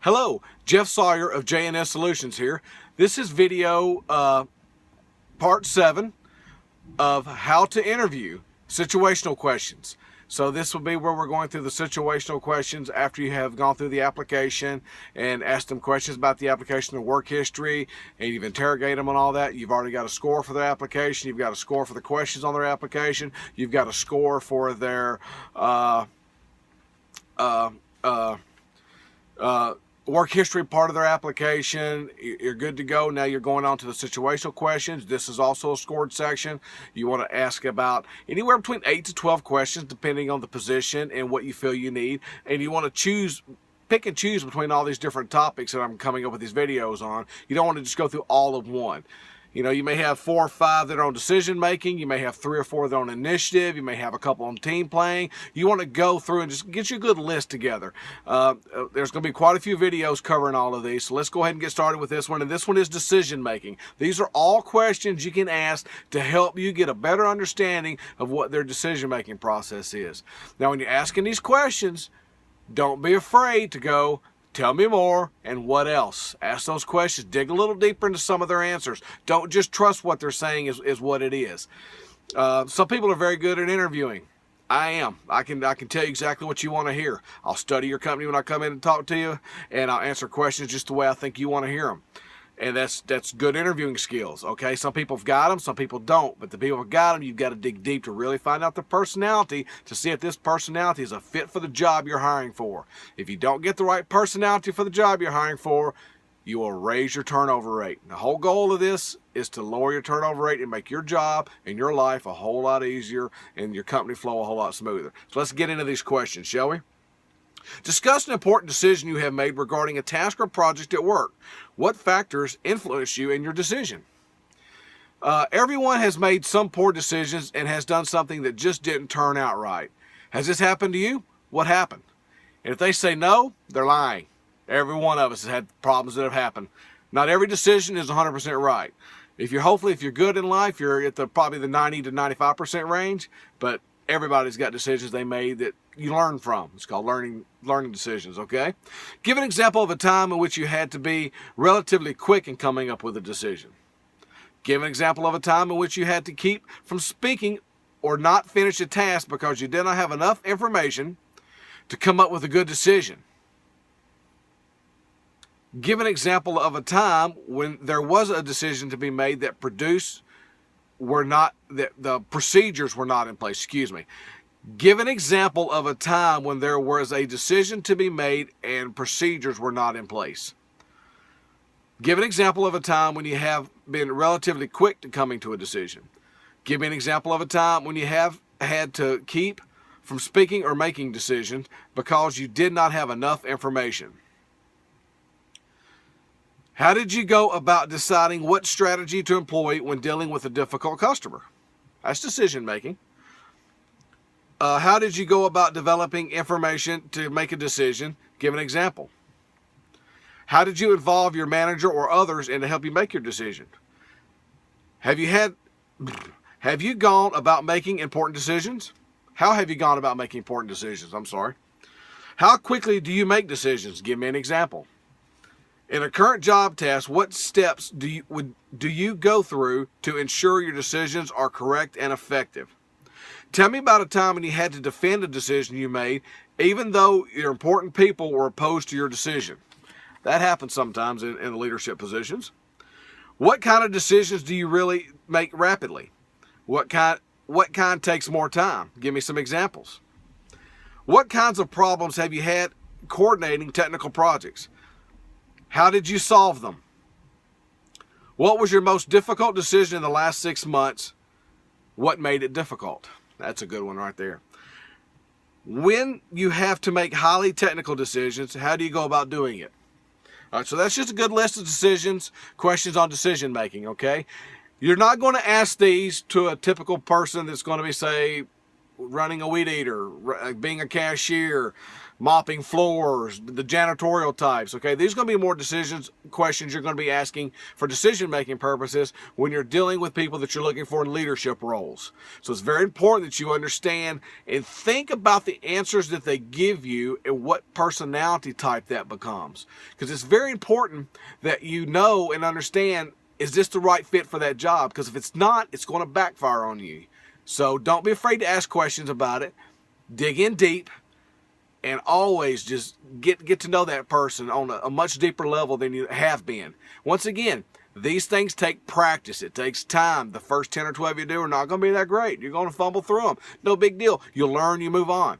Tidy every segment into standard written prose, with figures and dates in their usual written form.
Hello, Jeff Sawyer of J&S Solutions here. This is video part 7 of how to interview situational questions. So this will be where we're going through the situational questions after you have gone through the application and asked them questions about the application, their work history, and you've interrogated them on all that. You've already got a score for their application. You've got a score for the questions on their application. You've got a score for their work history part of their application. You're good to go. Now you're going on to the situational questions. This is also a scored section. You want to ask about anywhere between 8 to 12 questions depending on the position and what you feel you need, and you want to pick and choose between all these different topics that I'm coming up with these videos on. You don't want to just go through all of one. You know, you may have 4 or 5 that are on decision making. You may have 3 or 4 that are on initiative. You may have a couple on team playing. You want to go through and just get you a good list together. There's going to be quite a few videos covering all of these. So let's go ahead and get started with this one. And this one is decision making. These are all questions you can ask to help you get a better understanding of what their decision making process is. Now, when you're asking these questions, don't be afraid to go, tell me more, and what else? Ask those questions. Dig a little deeper into some of their answers. Don't just trust what they're saying is what it is. Some people are very good at interviewing. I am. I can tell you exactly what you want to hear. I'll study your company when I come in and talk to you, and I'll answer questions just the way I think you want to hear them. And that's good interviewing skills, okay? Some people have got them, some people don't. But the people who have got them, you've got to dig deep to really find out their personality to see if this personality is a fit for the job you're hiring for. If you don't get the right personality for the job you're hiring for, you will raise your turnover rate. The whole goal of this is to lower your turnover rate and make your job and your life a whole lot easier and your company flow a whole lot smoother. So let's get into these questions, shall we? Discuss an important decision you have made regarding a task or project at work. What factors influence you in your decision? Everyone has made some poor decisions and has done something that just didn't turn out right. Has this happened to you? What happened? And if they say no, they're lying. Every one of us has had problems that have happened. Not every decision is 100% right. Hopefully if you're good in life, you're at probably the 90 to 95% range, but everybody's got decisions they made that you learn from. It's called learning decisions, okay? Give an example of a time in which you had to be relatively quick in coming up with a decision. Give an example of a time in which you had to keep from speaking or not finish a task because you did not have enough information to come up with a good decision. Give an example of a time when there was a decision to be made that the procedures were not in place. Excuse me. Give an example of a time when there was a decision to be made and procedures were not in place. Give an example of a time when you have been relatively quick to coming to a decision. Give me an example of a time when you have had to keep from speaking or making decisions because you did not have enough information. How did you go about deciding what strategy to employ when dealing with a difficult customer? That's decision making. How did you go about developing information to make a decision? Give an example. How did you involve your manager or others in to help you make your decision? Have you gone about making important decisions? How have you gone about making important decisions? How quickly do you make decisions? Give me an example. In a current job task, what steps do you go through to ensure your decisions are correct and effective? Tell me about a time when you had to defend a decision you made, even though your important people were opposed to your decision. That happens sometimes in leadership positions. What kind of decisions do you really make rapidly? What kind takes more time? Give me some examples. What kinds of problems have you had coordinating technical projects? How did you solve them? What was your most difficult decision in the last 6 months? What made it difficult? That's a good one right there. When you have to make highly technical decisions, how do you go about doing it? All right, so that's just a good list of questions on decision making, okay? You're not going to ask these to a typical person that's going to be, say, running a weed eater, being a cashier, mopping floors, the janitorial types, okay? These are going to be more questions you're going to be asking for decision-making purposes when you're dealing with people that you're looking for in leadership roles. So it's very important that you understand and think about the answers that they give you and what personality type that becomes. Because it's very important that you know and understand, is this the right fit for that job? Because if it's not, it's going to backfire on you. So don't be afraid to ask questions about it. Dig in deep. And always just get to know that person on a much deeper level than you have been. Once again, these things take practice. It takes time. The first 10 or 12 you do are not going to be that great. You're going to fumble through them. No big deal. You'll learn, you move on.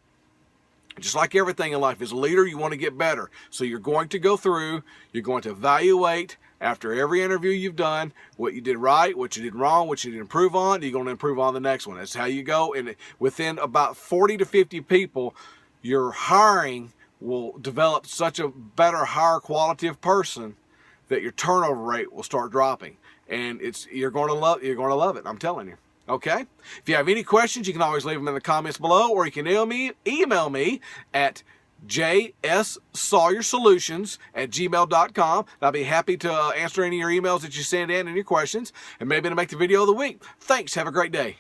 Just like everything in life, as a leader, you want to get better. So you're going to go through, you're going to evaluate after every interview you've done, what you did right, what you did wrong, what you did improve on, you're going to improve on the next one. That's how you go. And within about 40 to 50 people, your hiring will develop such a better, higher quality of person that your turnover rate will start dropping. And you're going to love it. I'm telling you. Okay? If you have any questions, you can always leave them in the comments below, or you can email me at jsawyersolutions@gmail.com. I'll be happy to answer any of your emails that you send in and your questions, and maybe to make the video of the week. Thanks. Have a great day.